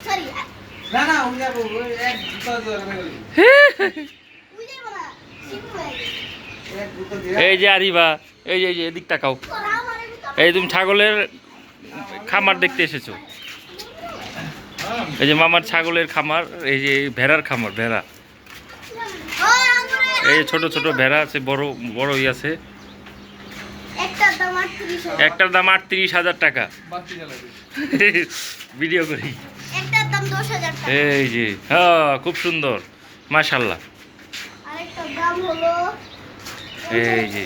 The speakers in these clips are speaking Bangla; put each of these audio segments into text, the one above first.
না না ওই যাবো ওই এক জুতা দিয়ে গেল এই যে আরিবা, এই যে এদিক তাকাও। এই তুমি ছাগলের খামার দেখতে এসেছো। এই যে মামার ছাগলের খামার, এই যে ভেড়ার খামার, ভেড়া। এই ছোট ছোট ভেড়া আছে, বড় বড় আছে। একটার দাম 38,000 টাকা। ভিডিও করি। এই যে হ্যাঁ, খুব সুন্দর, মাশাআল্লাহ। এই যে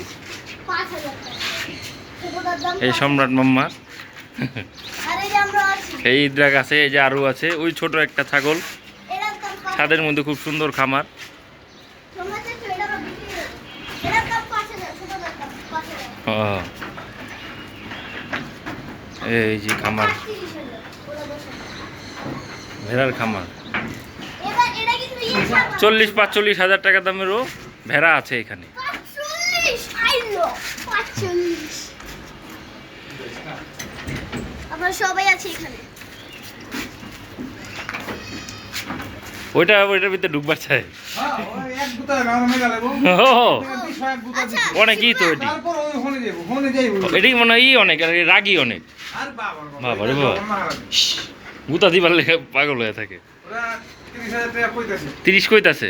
এই সম্রাট মাম্মা, এই ইদ্রা গাছে, এই যে আরো আছে, ওই ছোট একটা ছাগল ছাদের মধ্যে, খুব সুন্দর খামার। এই যে খামার, ভেড়ার খামার। 40-45,000 টাকা দামেরও ভেড়া আছে এখানে। সবাই আছে এখানে। ওইটার ভিতরে ঢুকবার চাই। অনেকই তো এটি মনে হয় অনেক, আর রাগি অনেক। বাবা রে বাবা, গুতা দিবার লেগে পাগল হয়ে থাকে। 30 কইতাছে।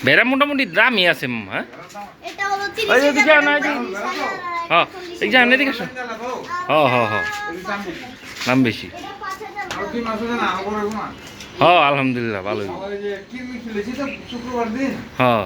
ভেড়া মোটামুটি দামই আছে মামা। দাম বেশি। হ্যাঁ আলহামদুলিল্লাহ ভালোই। হ্যাঁ